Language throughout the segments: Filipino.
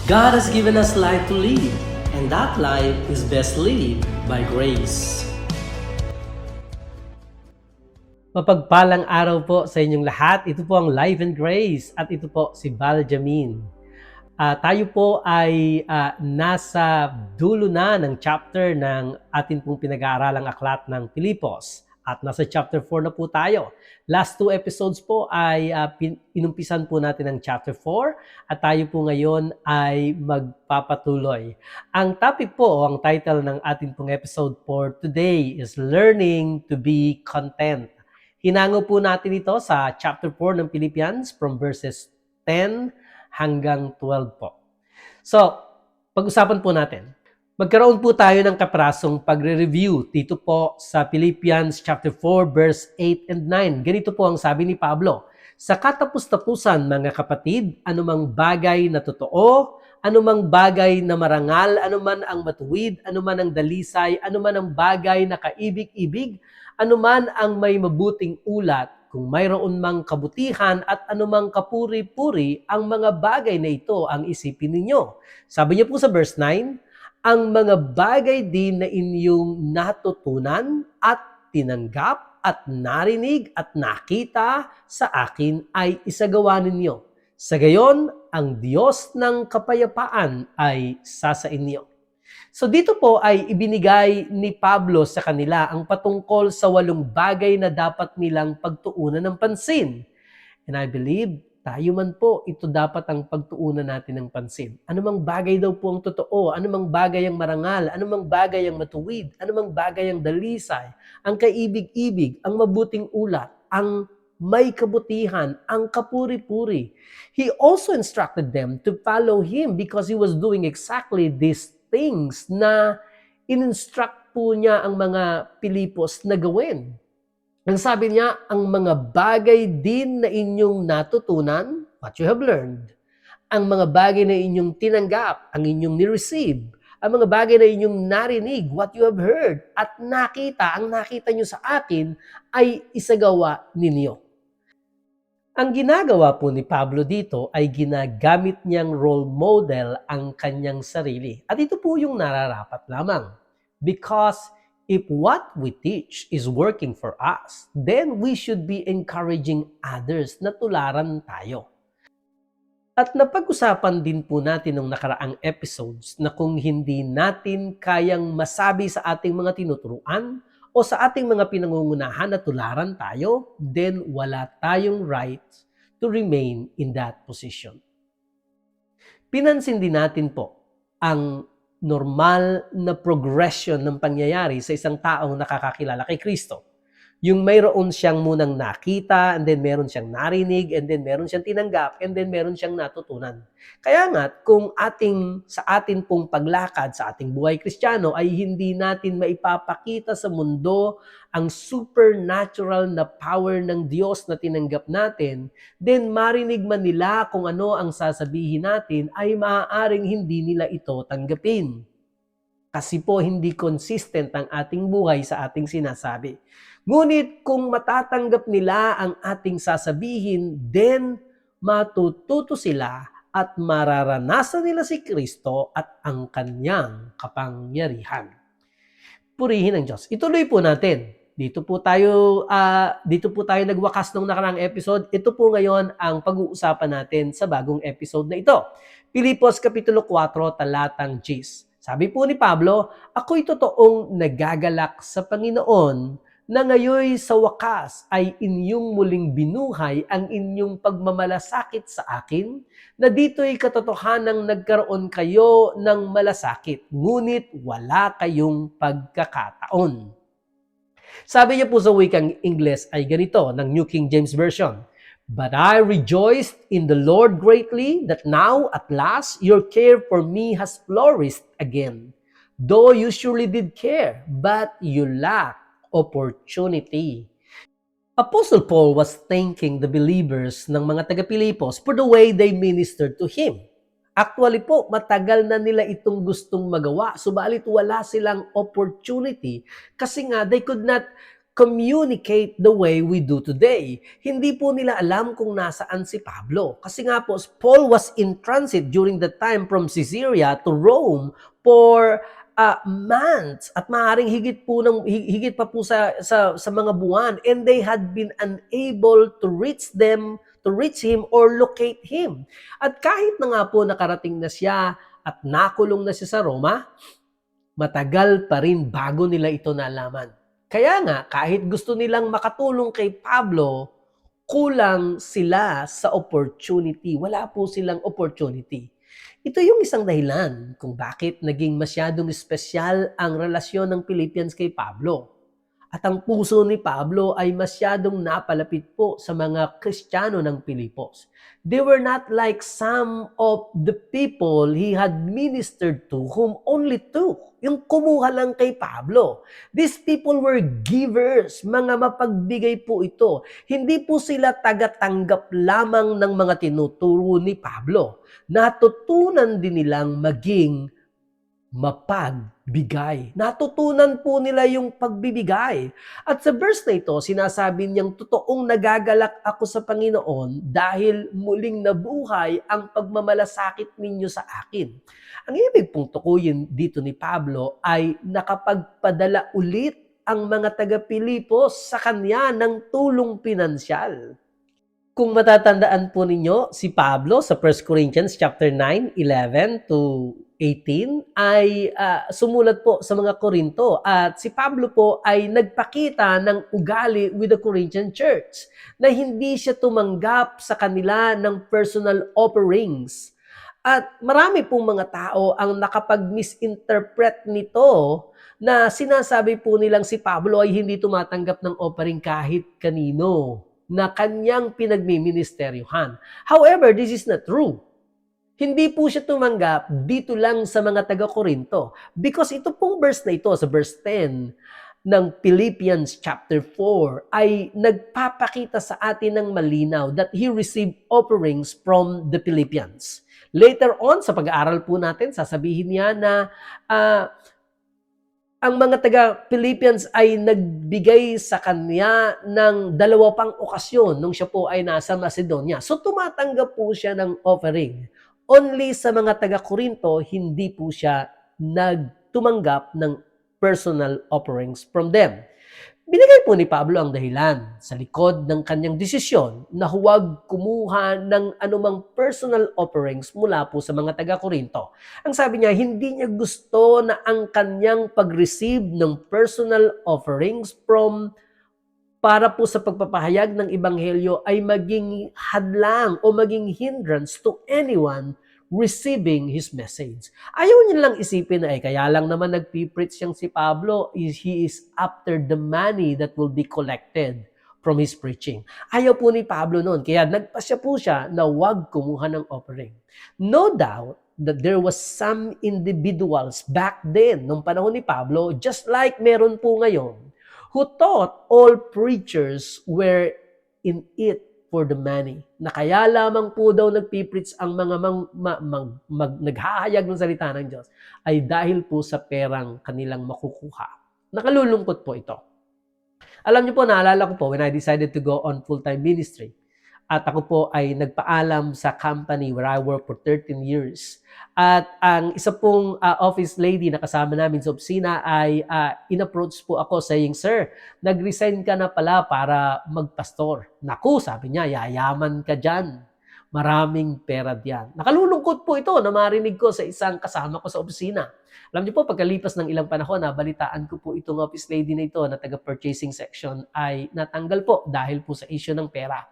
God has given us life to live, and that life is best lived by grace. Mapagpalang araw po sa inyong lahat. Ito po ang Life and Grace at ito po si Val Jamin. Tayo po ay nasa dulo na ng chapter ng atin pong pinag-aaralang aklat ng Pilipos. At nasa chapter 4 na po tayo. Last 2 episodes po ay inumpisan po natin ang chapter 4 at tayo po ngayon ay magpapatuloy. Ang topic po, ang title ng atin pong episode for today is Learning to be Content. Hinango po natin ito sa chapter 4 ng Philippians from verses 10 hanggang 12 po. So, pag-usapan po natin. Magkaroon po tayo ng kaprasong pagre-review dito po sa Philippians chapter 4 verse 8 and 9. Ganito po ang sabi ni Pablo, sa katapus-tapusan mga kapatid, anumang bagay na totoo, anumang bagay na marangal, anuman ang matuwid, anuman ang dalisay, anuman ang bagay na kaibig-ibig, anuman ang may mabuting ulat, kung mayroon mang kabutihan at anumang kapuri-puri, ang mga bagay na ito ang isipin ninyo. Sabi niya po sa verse 9, ang mga bagay din na inyong natutunan at tinanggap at narinig at nakita sa akin ay isagawa ninyo. Sa gayon, ang Diyos ng kapayapaan ay sa inyo. So dito po ay ibinigay ni Pablo sa kanila ang patungkol sa 8 bagay na dapat nilang pagtuunan ng pansin. And I believe, tayo man po, ito dapat ang pagtuunan natin ng pansin. Anumang bagay daw po ang totoo, anumang bagay ang marangal, anumang bagay ang matuwid, anumang bagay ang dalisay, ang kaibig-ibig, ang mabuting ulat, ang may kabutihan, ang kapuri-puri. He also instructed them to follow him because he was doing exactly these things na in-instruct po niya ang mga Pilipos na gawin. Ang sabi niya, ang mga bagay din na inyong natutunan, what you have learned, ang mga bagay na inyong tinanggap, ang inyong ni-receive, ang mga bagay na inyong narinig, what you have heard, at nakita, ang nakita nyo sa akin, ay isagawa ninyo. Ang ginagawa po ni Pablo dito ay ginagamit niyang role model ang kanyang sarili. At ito po yung nararapat lamang. Because if what we teach is working for us, then we should be encouraging others na tularan tayo. At napag-usapan din po natin ng nakaraang episodes na kung hindi natin kayang masabi sa ating mga tinuturuan o sa ating mga pinangungunahan na tularan tayo, then wala tayong right to remain in that position. Pinansin din natin po ang normal na progression ng pangyayari sa isang taong nakakakilala kay Kristo. Yung mayroon siyang munang nakita, and then meron siyang narinig, and then meron siyang tinanggap, and then meron siyang natutunan. Kaya nga, kung sa atin pong paglakad sa ating buhay Kristiyano ay hindi natin maipapakita sa mundo ang supernatural na power ng Diyos na tinanggap natin, then marinig man nila kung ano ang sasabihin natin ay maaaring hindi nila ito tanggapin. Kasi po hindi consistent ang ating buhay sa ating sinasabi. Ngunit kung matatanggap nila ang ating sasabihin, then matututo sila at mararanasan nila si Kristo at ang kanyang kapangyarihan. Purihin ang Diyos. Ituloy po natin. Dito po tayo nagwakas nung nakaraang episode. Ito po ngayon ang pag-uusapan natin sa bagong episode na ito. Pilipos Kapitulo 4, talatang 10. Sabi po ni Pablo, ako'y totoong nagagalak sa Panginoon na ngayon sa wakas ay inyong muling binuhay ang inyong pagmamalasakit sa akin, na dito'y katotohanang nagkaroon kayo ng malasakit, ngunit wala kayong pagkakataon. Sabi niya po sa wikang Ingles ay ganito, ng New King James Version, but I rejoiced in the Lord greatly that now at last your care for me has flourished again. Though you surely did care, but you lacked opportunity. Apostle Paul was thanking the believers ng mga taga-Pilipos for the way they ministered to him. Actually po, matagal na nila itong gustong magawa, subalit wala silang opportunity kasi nga they could not communicate the way we do today. Hindi po nila alam kung nasaan si Pablo. Kasi nga po, Paul was in transit during the time from Caesarea to Rome for months at maaaring higit pa po sa mga buwan, and they had been unable to reach him or locate him. At kahit na nga po nakarating na siya at nakulong na siya sa Roma, matagal pa rin bago nila ito nalaman. Kaya nga, kahit gusto nilang makatulong kay Pablo, kulang sila sa opportunity. Wala po silang opportunity. Ito yung isang dahilan kung bakit naging masyadong espesyal ang relasyon ng Philippians kay Pablo. At ang puso ni Pablo ay masyadong napalapit po sa mga Kristiyano ng Pilipos. They were not like some of the people he had ministered to, whom only two, yung kumuha lang kay Pablo. These people were givers, mga mapagbigay po ito. Hindi po sila tagatanggap lamang ng mga tinuturo ni Pablo. Natutunan din nilang maging mapagbigay. Natutunan po nila yung pagbibigay. At sa verse na ito, sinasabi niyang totoong nagagalak ako sa Panginoon dahil muling nabuhay ang pagmamalasakit ninyo sa akin. Ang ibig pong tukuyin dito ni Pablo ay nakapagpadala ulit ang mga taga-Pilipos sa kanya ng tulong pinansyal. Kung matatandaan po ninyo, si Pablo sa 1 Corinthians chapter 9, 11 to 18 ay sumulat po sa mga Korinto, at si Pablo po ay nagpakita ng ugali with the Corinthian church na hindi siya tumanggap sa kanila ng personal offerings. At marami pong mga tao ang nakapag-misinterpret nito na sinasabi po nilang si Pablo ay hindi tumatanggap ng offering kahit kanino na kanyang pinagmiministeryuhan. However, this is not true. Hindi po siya tumanggap dito lang sa mga taga-Korinto. Because ito pong verse na ito, sa verse 10 ng Philippians chapter 4, ay nagpapakita sa atin ng malinaw that he received offerings from the Philippians. Later on, sa pag-aaral po natin, sasabihin niya na ang mga taga-Philippians ay nagbigay sa kanya ng 2 pang okasyon nung siya po ay nasa Macedonia. So tumatanggap po siya ng offering. Only sa mga taga-Korinto, hindi po siya nagtumanggap ng personal offerings from them. Binigay po ni Pablo ang dahilan sa likod ng kanyang desisyon na huwag kumuha ng anumang personal offerings mula po sa mga taga-Korinto. Ang sabi niya, hindi niya gusto na ang kanyang pag-receive ng personal offerings para po sa pagpapahayag ng ebanghelyo ay maging hadlang o maging hindrance to anyone receiving his message. Ayaw niya lang isipin na kaya lang naman nagpipreach siyang si Pablo, he is after the money that will be collected from his preaching. Ayaw po ni Pablo noon, kaya nagpasya po siya na huwag kumuha ng offering. No doubt that there was some individuals back then, nung panahon ni Pablo, just like meron po ngayon, who thought all preachers were in it for the money. Na kaya lamang po daw nagpipreach ang mga naghahayag ng salita ng Diyos ay dahil po sa perang kanilang makukuha. Nakalulungkot po ito. Alam niyo po, naalala ko po when I decided to go on full-time ministry. At ako po ay nagpaalam sa company where I worked for 13 years. At ang isa pong office lady na kasama namin sa opisina ay in-approach po ako saying, "Sir, nag-resign ka na pala para magpastor." Naku, sabi niya, yayaman ka dyan. Maraming pera diyan. Nakalulungkot po ito na marinig ko sa isang kasama ko sa opisina. Alam niyo po, pagkalipas ng ilang panahon, nabalitaan ko po itong office lady na ito na taga-purchasing section ay natanggal po dahil po sa issue ng pera.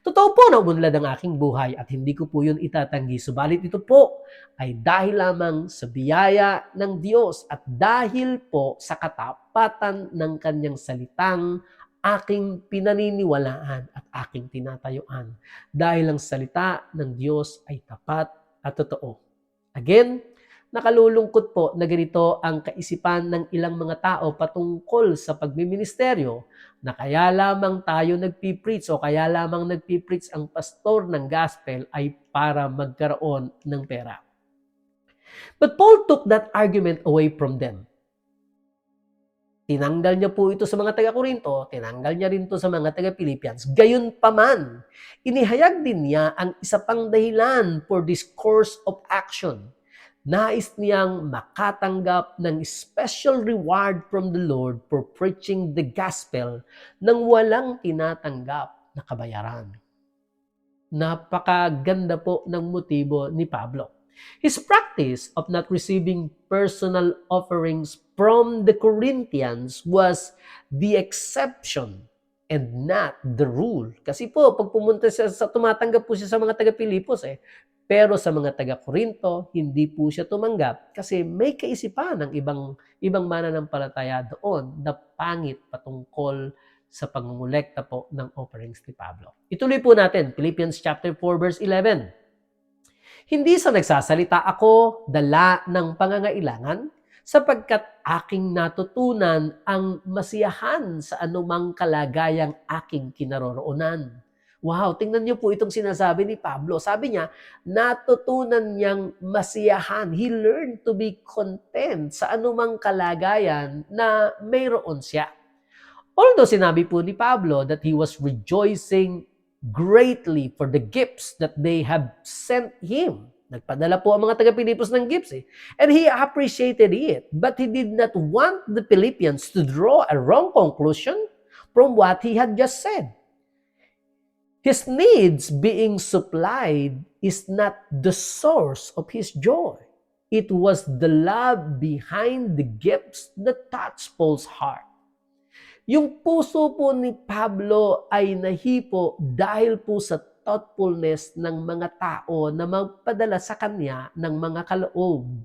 Totoo po na umunlad ang aking buhay at hindi ko po yun itatanggi. Subalit ito po ay dahil lamang sa biyaya ng Diyos at dahil po sa katapatan ng kanyang salitang aking pinaniniwalaan at aking tinatayuan. Dahil ang salita ng Diyos ay tapat at totoo. Again, nakalulungkot po na ganito ang kaisipan ng ilang mga tao patungkol sa pagmiministeryo, na kaya lamang tayo nagpipreach o kaya lamang nagpipreach ang pastor ng gospel ay para magkaroon ng pera. But Paul took that argument away from them. Tinanggal niya po ito sa mga taga-Korinto, tinanggal niya rin ito sa mga taga-Philippians. Gayunpaman, inihayag din niya ang isa pang dahilan for this course of action. Nais niyang makatanggap ng special reward from the Lord for preaching the gospel nang walang tinatanggap na kabayaran. Napakaganda po ng motibo ni Pablo. His practice of not receiving personal offerings from the Corinthians was the exception and not the rule. Kasi po, pag pumunta siya tumatanggap po siya sa mga taga-Pilipos pero sa mga taga-Korinto, hindi po siya tumanggap kasi may kaisipan ng ibang mananampalataya doon na pangit patungkol sa pangungulekta po ng offerings ni Pablo. Ituloy po natin, Philippians chapter 4 verse 11. Hindi sa nagsasalita ako dala ng pangangailangan, sapagkat aking natutunan ang masiyahan sa anumang kalagayang aking kinaroroonan. Wow, tingnan niyo po itong sinasabi ni Pablo. Sabi niya, natutunan niyang masiyahan. He learned to be content sa anumang kalagayan na mayroon siya. Although sinabi po ni Pablo that he was rejoicing greatly for the gifts that they have sent him. Nagpadala po ang mga taga-Pilipos ng gifts and he appreciated it. But he did not want the Philippians to draw a wrong conclusion from what he had just said. His needs being supplied is not the source of his joy. It was the love behind the gifts that touched Paul's heart. Yung puso po ni Pablo ay nahipo dahil po sa thoughtfulness ng mga tao na magpadala sa kanya ng mga kaloob.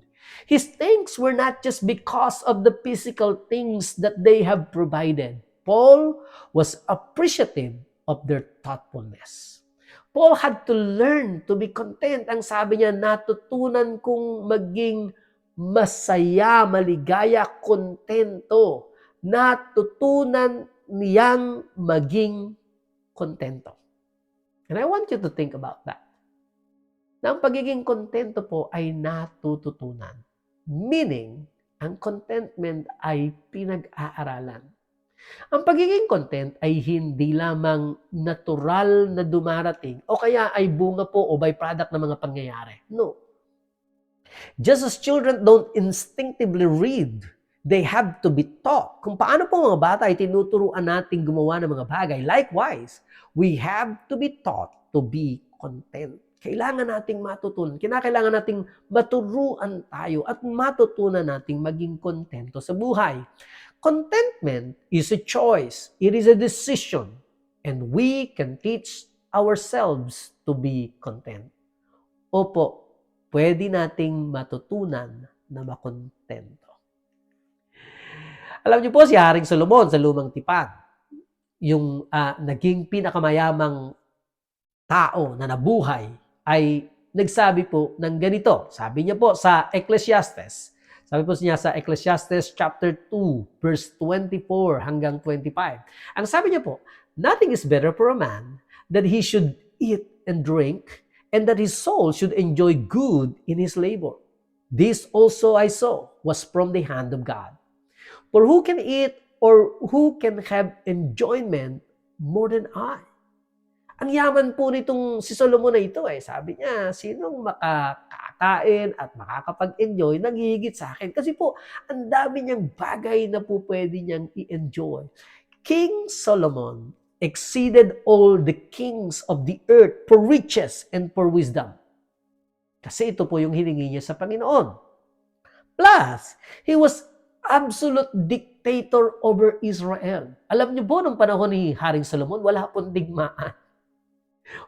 His thanks were not just because of the physical things that they have provided. Paul was appreciative of their thoughtfulness. Paul had to learn to be content. Ang sabi niya, natutunan kong maging masaya, maligaya, kontento. Natutunan niyang maging kontento. And I want you to think about that. Na ang pagiging kontento po ay natututunan. Meaning, ang contentment ay pinag-aaralan. Ang pagiging content ay hindi lamang natural na dumarating o kaya ay bunga po o byproduct ng mga pangyayari. No. Just as children don't instinctively read, they have to be taught. Kung paano po mga bata ay tinuturuan natin gumawa ng mga bagay. Likewise, we have to be taught to be content. Kailangan nating matutunan. Kinakailangan nating maturuan tayo at matutunan nating maging kontento sa buhay. Contentment is a choice. It is a decision. And we can teach ourselves to be content. Opo, pwede nating matutunan na makontento. Alam niyo po si Haring Solomon sa Lumang Tipan, yung naging pinakamayamang tao na nabuhay ay nagsabi po ng ganito. Sabi niya po sa Ecclesiastes. Sabi po niya sa Ecclesiastes chapter 2 verse 24 hanggang 25. Ang sabi niya po, nothing is better for a man that he should eat and drink and that his soul should enjoy good in his labor. This also I saw was from the hand of God. For who can eat or who can have enjoyment more than I? Ang yaman po nitong si Solomon na ito sabi niya, sinong makakakain at makakapag-enjoy nang hihigit sa akin? Kasi po, ang dami niyang bagay na po pwede niyang i-enjoy. King Solomon exceeded all the kings of the earth for riches and for wisdom. Kasi ito po yung hiningi niya sa Panginoon. Plus, he was absolute dictator over Israel. Alam niyo po, nung panahon ni Haring Solomon, wala pong digmaan.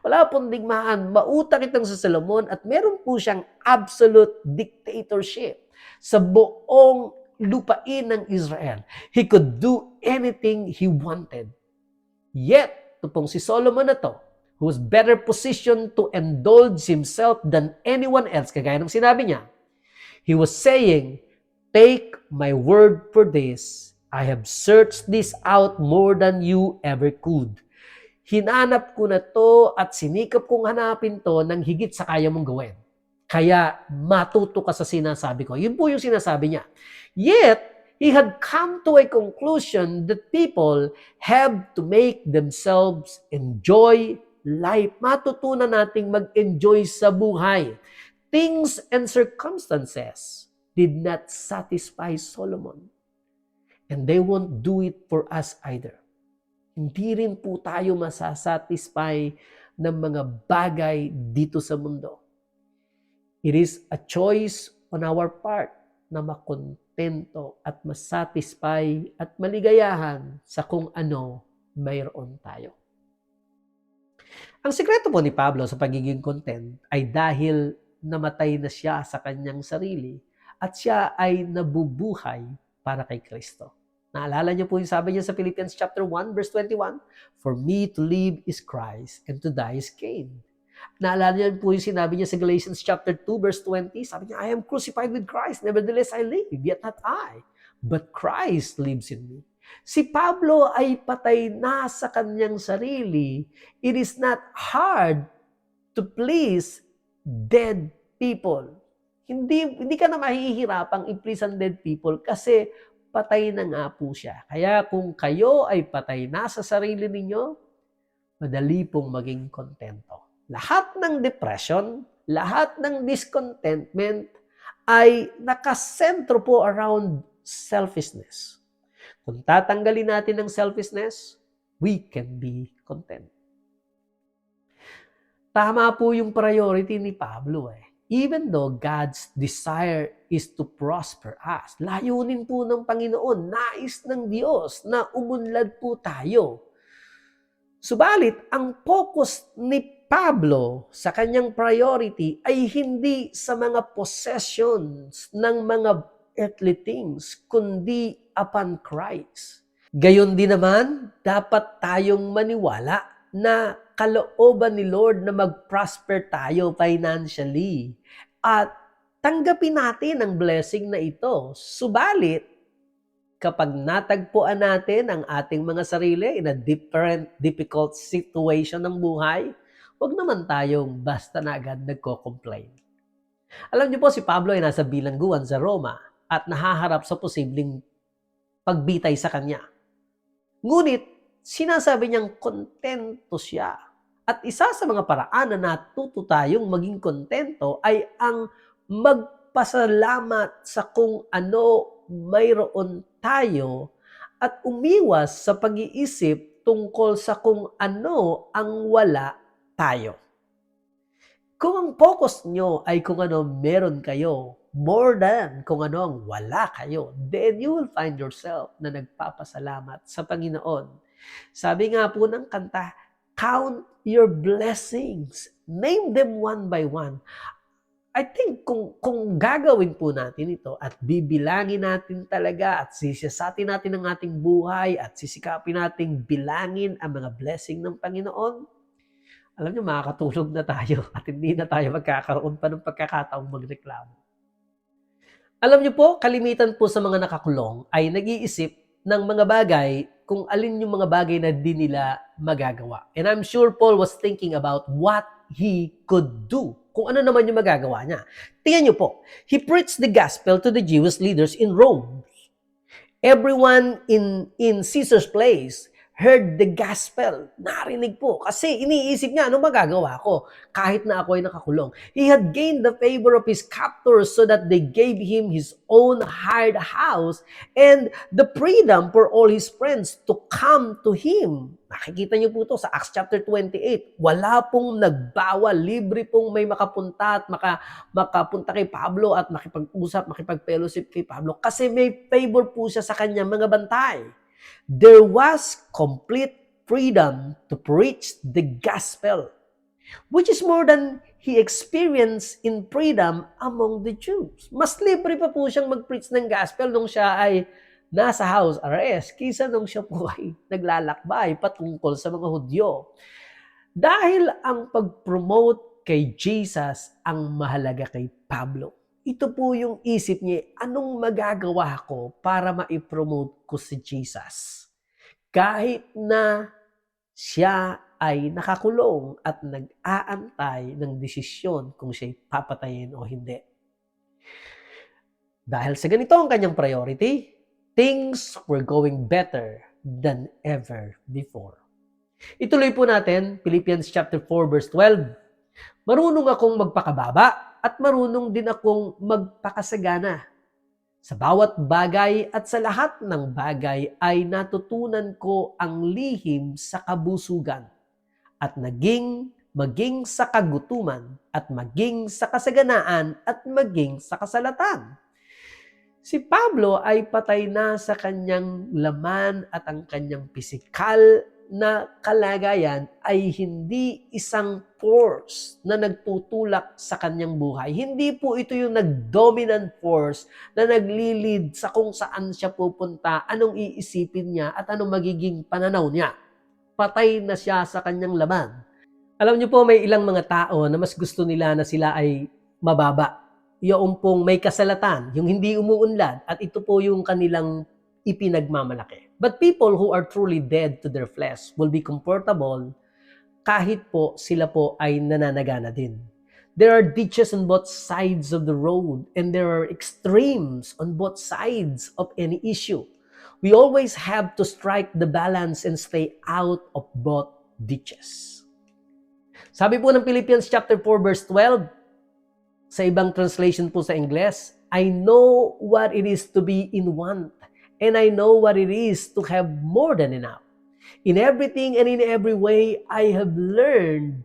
Wala pong digmaan. Mautak itong sa Solomon at meron po siyang absolute dictatorship sa buong lupain ng Israel. He could do anything he wanted. Yet, ito pong si Solomon na to, who was better positioned to indulge himself than anyone else, kagaya ng sinabi niya, he was saying, take my word for this. I have searched this out more than you ever could. Hinanap ko na to at sinikap kong hanapin to ng higit sa kaya mong gawin. Kaya matuto ka sa sinasabi ko. Yun po yung sinasabi niya. Yet, He had come to a conclusion that people have to make themselves enjoy life. Matutunan nating mag-enjoy sa buhay. Things and circumstances did not satisfy Solomon. And they won't do it for us either. Hindi rin po tayo masasatisfy ng mga bagay dito sa mundo. It is a choice on our part na makontento at masatisfy at maligayahan sa kung ano mayroon tayo. Ang sikreto po ni Pablo sa pagiging content ay dahil namatay na siya sa kanyang sarili at siya ay nabubuhay para kay Kristo. Naalala niyo po yung sabi niya sa Philippians chapter 1 verse 21, "For me to live is Christ and to die is gain." Naalala niyo po yung sinabi niya sa Galatians chapter 2 verse 20, sabi niya, "I am crucified with Christ, nevertheless I live, yet not I, but Christ lives in me." Si Pablo ay patay na sa kanyang sarili. It is not hard to please dead people. Hindi ka na mahihirapang i-please ang dead people kasi patay na nga po siya. Kaya kung kayo ay patay na sa sarili ninyo, madali pong maging kontento. Lahat ng depression, lahat ng discontentment ay nakasentro po around selfishness. Kung tatanggalin natin ang selfishness, we can be content. Tama po yung priority ni Pablo eh. Even though God's desire is to prosper us, layunin po ng Panginoon, nais ng Diyos na umunlad po tayo. Subalit, ang focus ni Pablo sa kanyang priority ay hindi sa mga possessions ng mga earthly things, kundi upon Christ. Gayon din naman, dapat tayong maniwala na kalooban ni Lord na mag-prosper tayo financially. At tanggapin natin ang blessing na ito. Subalit, kapag natagpuan natin ang ating mga sarili in a difficult situation ng buhay, huwag naman tayong basta na agad nagko-complain. Alam niyo po, si Pablo ay nasa bilangguan sa Roma at nahaharap sa posibleng pagbitay sa kanya. Ngunit, sinasabi niyang kontento siya. At isa sa mga paraan na natuto tayong maging kontento ay ang magpasalamat sa kung ano mayroon tayo at umiwas sa pag-iisip tungkol sa kung ano ang wala tayo. Kung ang focus nyo ay kung ano meron kayo, more than kung ano ang wala kayo, then you will find yourself na nagpapasalamat sa Panginoon. Sabi nga po ng kanta, count your blessings. Name them one by one. I think kung gagawin po natin ito at bibilangin natin talaga at sisiyasatin natin ang ating buhay at sisikapin nating bilangin ang mga blessing ng Panginoon, alam niyo, makakatulog na tayo at hindi na tayo magkakaroon pa ng pagkakataong magreklamo. Alam niyo po, kalimitan po sa mga nakakulong ay nag-iisip ng mga bagay kung alin yung mga bagay na di nila magagawa. And I'm sure Paul was thinking about what he could do. Kung ano naman yung magagawa niya. Tingnan niyo po, he preached the gospel to the Jewish leaders in Rome. Everyone in Caesar's place heard the gospel. Narinig po. Kasi iniisip niya, ano magagawa ko kahit na ako ay nakakulong? He had gained the favor of his captors so that they gave him his own hired house and the freedom for all his friends to come to him. Nakikita niyo po ito sa Acts chapter 28. Wala pong nagbawal. Libre pong may makapunta at makapunta kay Pablo at makipag-usap, makipag-fellowship kay Pablo kasi may favor po siya sa kanyang mga bantay. There was complete freedom to preach the gospel, which is more than he experienced in freedom among the Jews. Mas libre pa po siyang mag-preach ng gospel nung siya ay nasa house arrest kaysa nung siya po ay naglalakbay patungkol sa mga Hudyo. Dahil ang pag-promote kay Jesus ang mahalaga kay Pablo. Ito po yung isip niya, anong magagawa ko para ma-promote ko si Jesus? Kahit na siya ay nakakulong at nag-aantay ng desisyon kung siya'y papatayin o hindi. Dahil sa ganito ang kanyang priority, things were going better than ever before. Ituloy po natin, Philippians chapter 4 verse 12. Marunong akong magpakababa at marunong din akong magpakasagana. Sa bawat bagay at sa lahat ng bagay ay natutunan ko ang lihim sa kabusugan at maging sa kagutuman at maging sa kasaganaan at maging sa kasalatan. Si Pablo ay patay na sa kanyang laman at ang kanyang pisikal na kalagayan ay hindi isang force na nagtutulak sa kanyang buhay. Hindi po ito yung nag-dominant force na naglilid sa kung saan siya pupunta, anong iisipin niya at anong magiging pananaw niya. Patay na siya sa kanyang laman. Alam niyo po, may ilang mga tao na mas gusto nila na sila ay mababa. Yung pong may kasalatan, yung hindi umuunlad, at ito po yung kanilang ipinagmamalaki. But people who are truly dead to their flesh will be comfortable kahit po sila po ay nananagana din. There are ditches on both sides of the road and there are extremes on both sides of any issue. We always have to strike the balance and stay out of both ditches. Sabi po ng Philippians chapter 4 verse 12, sa ibang translation po sa Ingles, I know what it is to be in want, and I know what it is to have more than enough. In everything and in every way, I have learned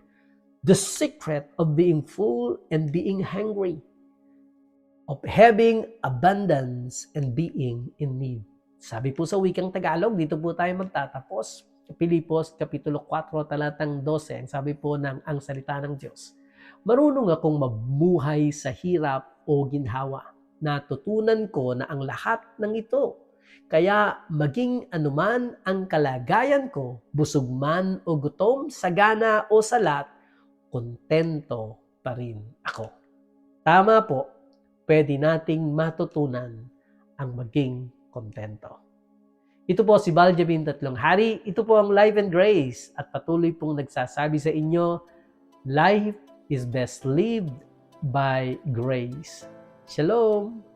the secret of being full and being hungry, of having abundance and being in need. Sabi po sa wikang Tagalog, dito po tayo magtatapos. Pilipos, Kapitulo 4, talatang 12, sabi po ng ang salita ng Diyos. Marunong akong mabuhay sa hirap o ginhawa. Natutunan ko na ang lahat ng ito. Kaya maging anuman ang kalagayan ko, busog man o gutom, sagana o salat, kontento pa rin ako. Tama po, pwede nating matutunan ang maging kontento. Ito po si Baljamin Tatlong Hari, ito po ang Life and Grace at patuloy pong nagsasabi sa inyo, life is best lived by grace. Shalom!